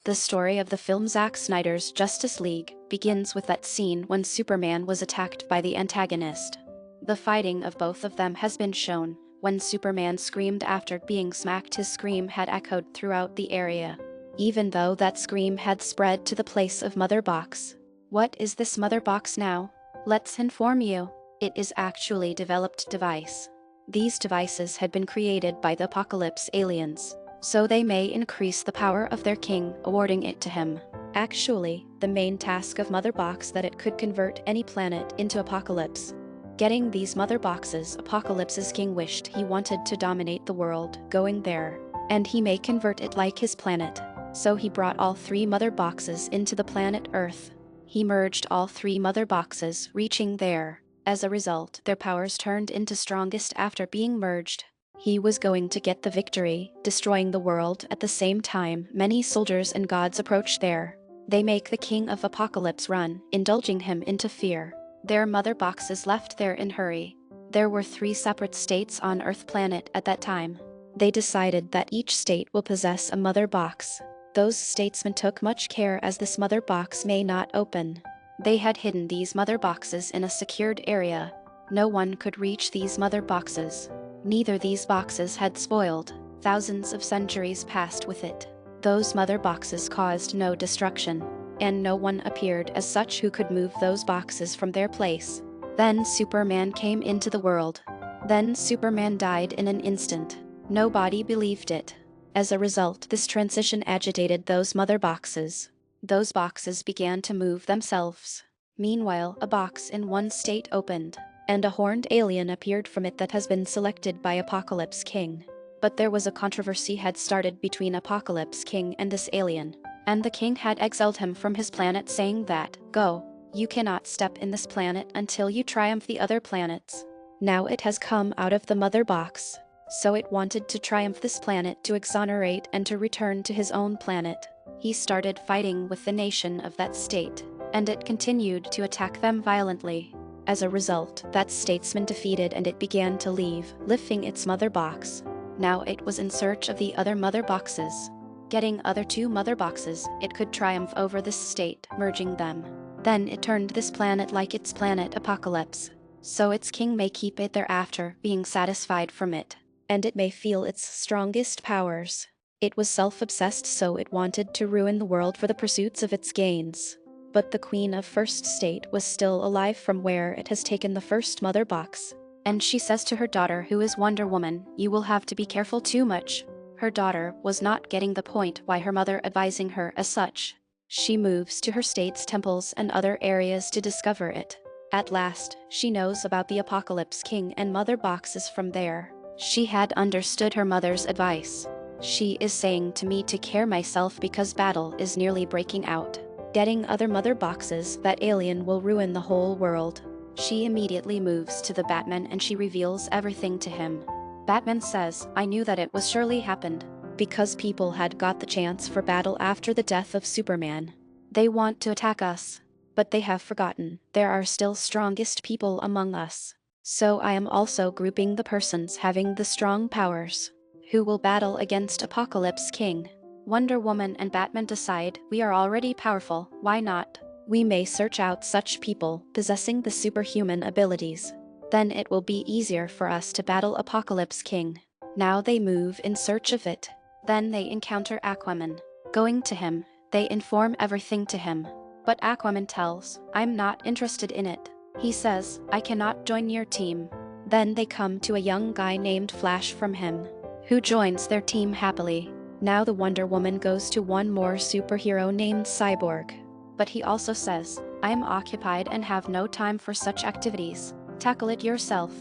The story of the film Zack Snyder's Justice League begins with that scene when Superman was attacked by the antagonist. The fighting of both of them has been shown. When Superman screamed after being smacked, his scream had echoed throughout the area, even though that scream had spread to the place of Mother Box. What is this Mother Box now? Let's inform you. It is actually developed device. These devices had been created by the Apocalypse aliens, so they may increase the power of their king, awarding it to him. Actually, the main task of Mother Box that it could convert any planet into Apocalypse. Getting these Mother Boxes, Apocalypse's king wished he wanted to dominate the world, going there, and he may convert it like his planet. So he brought all 3 Mother Boxes into the planet Earth. He merged all 3 Mother Boxes, reaching there. As a result, their powers turned into strongest after being merged. He was going to get the victory, destroying the world. At the same time, many soldiers and gods approach there. They make the king of Apocalypse run, indulging him into fear. Their Mother Boxes left there in hurry. There were 3 separate states on Earth planet at that time. They decided that each state will possess a Mother Box. Those statesmen took much care as this Mother Box may not open. They had hidden these Mother Boxes in a secured area. No one could reach these Mother Boxes. Neither these boxes had spoiled. Thousands of centuries passed with it. Those Mother Boxes caused no destruction, and no one appeared as such who could move those boxes from their place. Then Superman came into the world. Then Superman died in an instant. Nobody believed it. As a result, this transition agitated those Mother Boxes. Those boxes began to move themselves. Meanwhile, a box in one state opened, and a horned alien appeared from it that has been selected by Apocalypse King. But there was a controversy had started between Apocalypse King and this alien, and the king had exiled him from his planet, saying that, "Go, you cannot step in this planet until you triumph the other planets." Now it has come out of the Mother Box, so it wanted to triumph this planet to exonerate and to return to his own planet. He started fighting with the nation of that state, and it continued to attack them violently. As a result, that statesman defeated and it began to leave, lifting its Mother Box. Now it was in search of the other Mother Boxes. Getting other 2 Mother Boxes, it could triumph over this state, merging them. Then it turned this planet like its planet Apocalypse, so its king may keep it thereafter, being satisfied from it, and it may feel its strongest powers. It was self-obsessed, so it wanted to ruin the world for the pursuits of its gains. But the Queen of First State was still alive from where it has taken the first Mother Box. And she says to her daughter, who is Wonder Woman, "You will have to be careful too much." Her daughter was not getting the point why her mother advising her as such. She moves to her state's temples and other areas to discover it. At last, she knows about the Apocalypse King and Mother Boxes from there. She had understood her mother's advice. She is saying to me to care myself because battle is nearly breaking out. Getting other Mother Boxes, that alien will ruin the whole world. She immediately moves to the Batman and she reveals everything to him. Batman says, "I knew that it was surely happened, because people had got the chance for battle after the death of Superman. They want to attack us, but they have forgotten there are still strongest people among us. So I am also grouping the persons having the strong powers, who will battle against Apocalypse King." Wonder Woman and Batman decide, we are already powerful, why not? We may search out such people possessing the superhuman abilities. Then it will be easier for us to battle Apocalypse King. Now they move in search of it. Then they encounter Aquaman. Going to him, they inform everything to him. But Aquaman tells, "I'm not interested in it." He says, "I cannot join your team." Then they come to a young guy named Flash from him, who joins their team happily. Now the Wonder Woman goes to one more superhero named Cyborg. But he also says, "I am occupied and have no time for such activities. Tackle it yourself."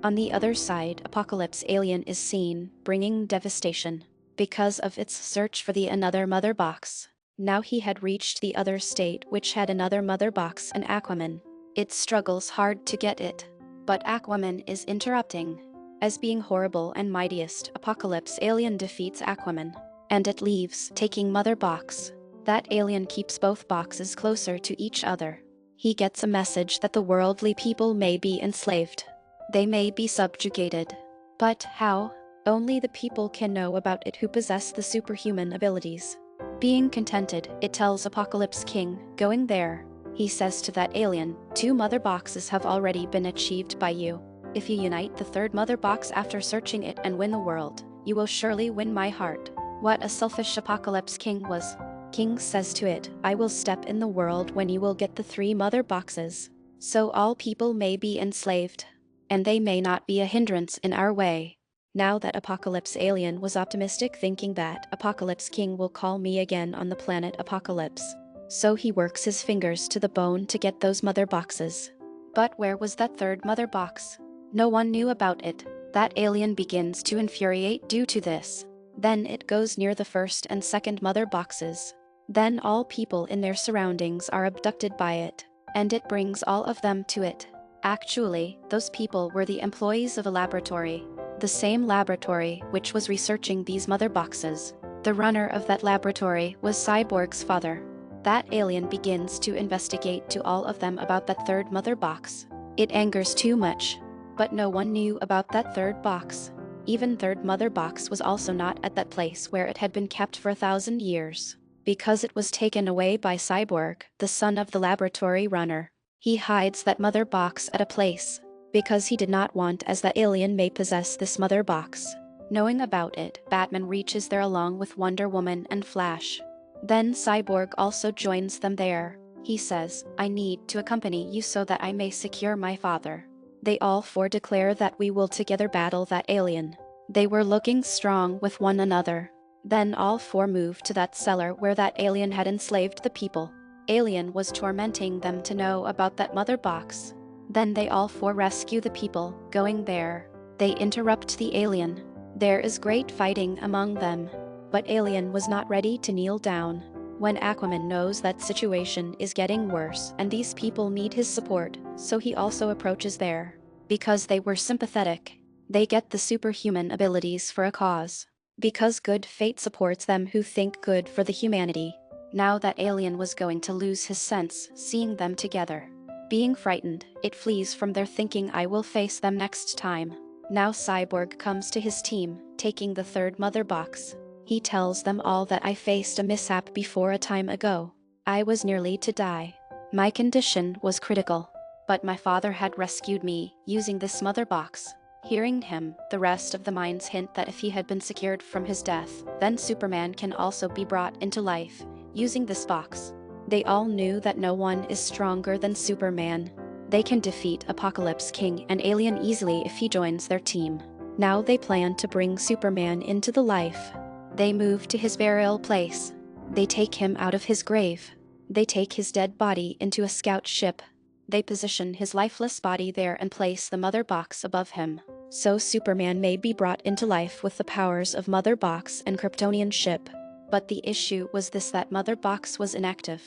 On the other side, Apocalypse Alien is seen, bringing devastation, because of its search for the another Mother Box. Now he had reached the other state which had another Mother Box, and Aquaman. It struggles hard to get it. But Aquaman is interrupting. As being horrible and mightiest, Apocalypse Alien defeats Aquaman, and it leaves, taking Mother Box. That alien keeps both boxes closer to each other. He gets a message that the worldly people may be enslaved. They may be subjugated. But how? Only the people can know about it who possess the superhuman abilities. Being contented, it tells Apocalypse King, going there. He says to that alien, 2 mother boxes have already been achieved by you. If you unite the 3rd mother box after searching it and win the world, you will surely win my heart. What a selfish Apocalypse King was. King says to it, I will step in the world when you will get the 3 mother boxes. So all people may be enslaved. And they may not be a hindrance in our way. Now that Apocalypse Alien was optimistic, thinking that Apocalypse King will call me again on the planet Apocalypse. So he works his fingers to the bone to get those mother boxes. But where was that 3rd mother box? No one knew about it. That alien begins to infuriate due to this. Then it goes near the 1st and 2nd mother boxes. Then all people in their surroundings are abducted by it. And it brings all of them to it. Actually, those people were the employees of a laboratory. The same laboratory which was researching these mother boxes. The runner of that laboratory was Cyborg's father. That alien begins to investigate to all of them about that 3rd mother box. It angers too much. But no one knew about that 3rd box. Even 3rd mother box was also not at that place where it had been kept for 1,000 years. Because it was taken away by Cyborg, the son of the laboratory runner. He hides that mother box at a place. Because he did not want as that alien may possess this mother box. Knowing about it, Batman reaches there along with Wonder Woman and Flash. Then Cyborg also joins them there. He says, I need to accompany you so that I may secure my father. They all 4 declare that we will together battle that alien. They were looking strong with one another. Then all 4 move to that cellar where that alien had enslaved the people. Alien was tormenting them to know about that mother box. Then they all 4 rescue the people, going there. They interrupt the alien. There is great fighting among them. But alien was not ready to kneel down. When Aquaman knows that situation is getting worse and these people need his support, so he also approaches there. Because they were sympathetic. They get the superhuman abilities for a cause. Because good fate supports them who think good for the humanity. Now that alien was going to lose his sense, seeing them together. Being frightened, it flees from their thinking I will face them next time. Now Cyborg comes to his team, taking the 3rd mother box. He tells them all that I faced a mishap before a time ago. I was nearly to die. My condition was critical. But my father had rescued me, using this mother box. Hearing him, the rest of the minds hint that if he had been secured from his death, then Superman can also be brought into life, using this box. They all knew that no one is stronger than Superman. They can defeat Apocalypse King and Alien easily if he joins their team. Now they plan to bring Superman into the life. They move to his burial place. They take him out of his grave. They take his dead body into a scout ship. They position his lifeless body there and place the mother box above him. So Superman may be brought into life with the powers of mother box and Kryptonian ship. But the issue was this: that mother box was inactive.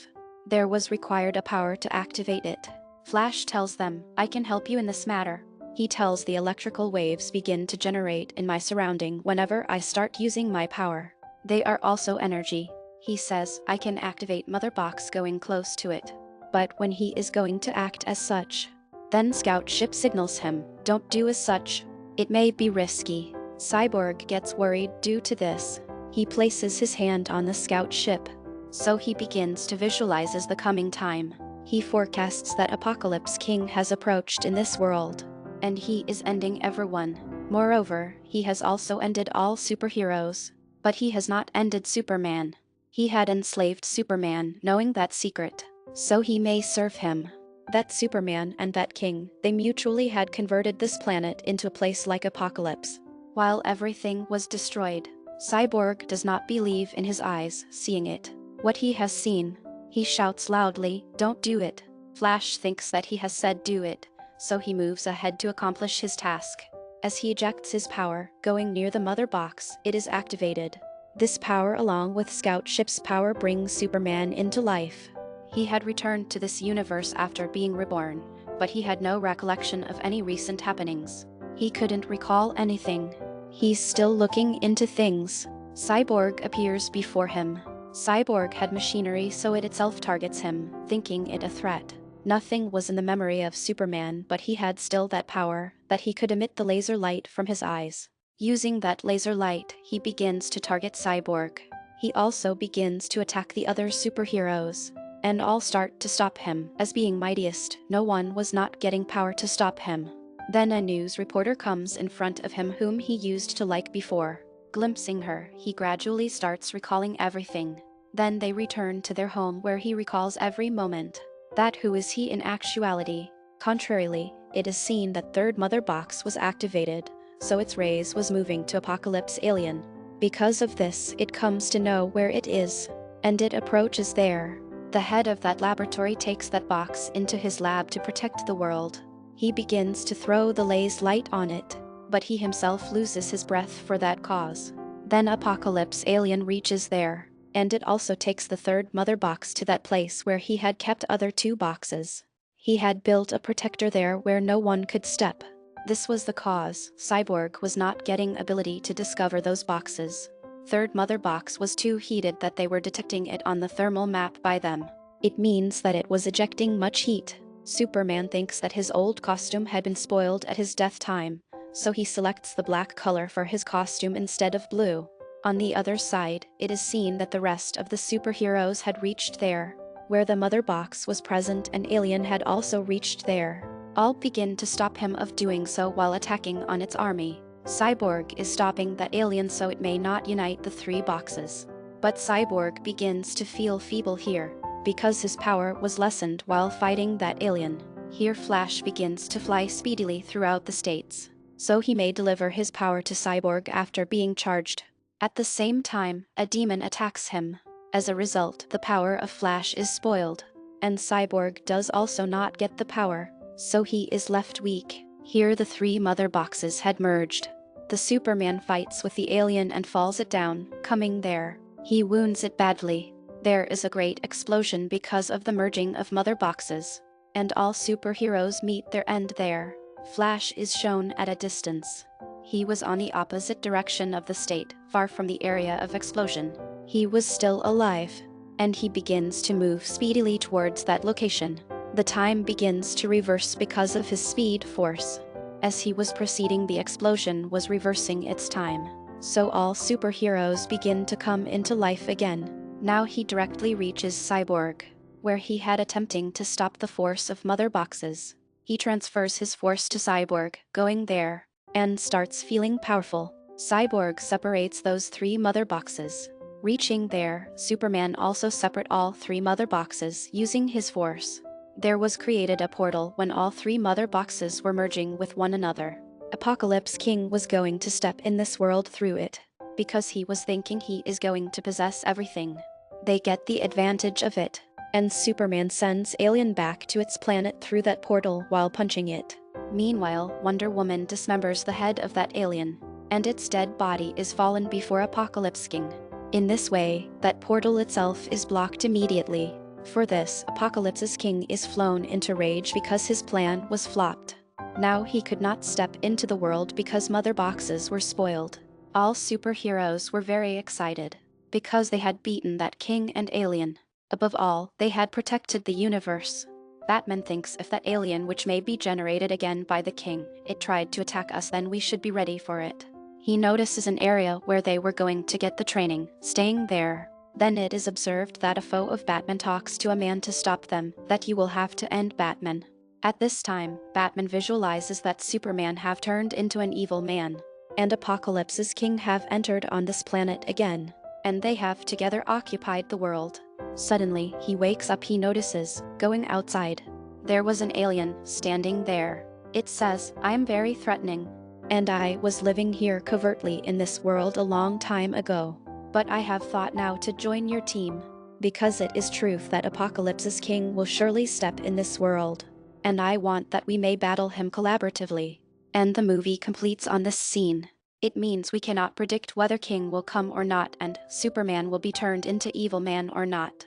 There was required a power to activate it. Flash tells them, I can help you in this matter. He tells the electrical waves begin to generate in my surrounding whenever I start using my power. They are also energy. He says, I can activate mother box going close to it. But when he is going to act as such, then scout ship signals him, don't do as such. It may be risky. Cyborg gets worried due to this. He places his hand on the scout ship. So he begins to visualizes the coming time. He forecasts that Apocalypse King has approached in this world. And he is ending everyone. Moreover, he has also ended all superheroes. But he has not ended Superman. He had enslaved Superman, knowing that secret. So he may serve him. That Superman and that King, they mutually had converted this planet into a place like Apocalypse. While everything was destroyed, Cyborg does not believe in his eyes, seeing it. What he has seen. He shouts loudly, don't do it. Flash thinks that he has said do it, so he moves ahead to accomplish his task. As he ejects his power, going near the mother box, it is activated. This power along with Scout Ship's power brings Superman into life. He had returned to this universe after being reborn, but he had no recollection of any recent happenings. He couldn't recall anything. He's still looking into things. Cyborg appears before him. Cyborg had machinery, so it itself targets him, thinking it a threat. Nothing was in the memory of Superman, but he had still that power, that he could emit the laser light from his eyes. Using that laser light, he begins to target Cyborg. He also begins to attack the other superheroes, and all start to stop him. As being mightiest, no one was not getting power to stop him. Then a news reporter comes in front of him whom he used to like before. Glimpsing her, he gradually starts recalling everything. Then they return to their home where he recalls every moment. That who is he in actuality? Contrarily, it is seen that third mother box was activated, so its rays was moving to Apocalypse Alien. Because of this, it comes to know where it is, and it approaches there. The head of that laboratory takes that box into his lab to protect the world. He begins to throw the laser light on it, but he himself loses his breath for that cause. Then Apocalypse Alien reaches there, and it also takes the third mother box to that place where he had kept other two boxes. He had built a protector there where no one could step. This was the cause. Cyborg was not getting ability to discover those boxes. Third mother box was too heated that they were detecting it on the thermal map by them. It means that it was ejecting much heat. Superman thinks that his old costume had been spoiled at his death time, so he selects the black color for his costume instead of blue. On the other side, it is seen that the rest of the superheroes had reached there, where the mother box was present, and Alien had also reached there. All begin to stop him of doing so while attacking on its army. Cyborg is stopping that alien so it may not unite the three boxes. But Cyborg begins to feel feeble here, because his power was lessened while fighting that alien. Here Flash begins to fly speedily throughout the states, so he may deliver his power to Cyborg after being charged. At the same time, a demon attacks him. As a result, the power of Flash is spoiled, and Cyborg does also not get the power, so he is left weak. Here the three mother boxes had merged. The Superman fights with the alien and falls it down, coming there. He wounds it badly. There is a great explosion because of the merging of mother boxes, and all superheroes meet their end there. Flash is shown at a distance. He was on the opposite direction of the state, far from the area of explosion. He was still alive, and he begins to move speedily towards that location. The time begins to reverse because of his speed force. As he was proceeding, the explosion was reversing its time. So all superheroes begin to come into life again. Now he directly reaches Cyborg, where he had attempting to stop the force of mother boxes. He transfers his force to Cyborg, going there, and starts feeling powerful. Cyborg separates those three mother boxes. Reaching there, Superman also separate all three mother boxes using his force. There was created a portal when all three mother boxes were merging with one another. Apocalypse King was going to step in this world through it, because he was thinking he is going to possess everything. They get the advantage of it, and Superman sends Alien back to its planet through that portal while punching it. Meanwhile, Wonder Woman dismembers the head of that alien, and its dead body is fallen before Apocalypse King. In this way, that portal itself is blocked immediately. For this, Apocalypse's King is flown into rage because his plan was flopped. Now he could not step into the world because mother boxes were spoiled. All superheroes were very excited, because they had beaten that King and Alien. Above all, they had protected the universe. Batman thinks if that alien which may be generated again by the King, it tried to attack us, then we should be ready for it. He notices an area where they were going to get the training, staying there. Then it is observed that a foe of Batman talks to a man to stop them, that you will have to end Batman. At this time, Batman visualizes that Superman have turned into an evil man, and Apocalypse's King have entered on this planet again, and they have together occupied the world. Suddenly, he wakes up. He notices, going outside, there was an alien standing there. It says, "I am very threatening, and I was living here covertly in this world a long time ago. But I have thought now to join your team, because it is truth that Apocalypse's King will surely step in this world, and I want that we may battle him collaboratively." And the movie completes on this scene. It means we cannot predict whether King will come or not, and Superman will be turned into evil man or not.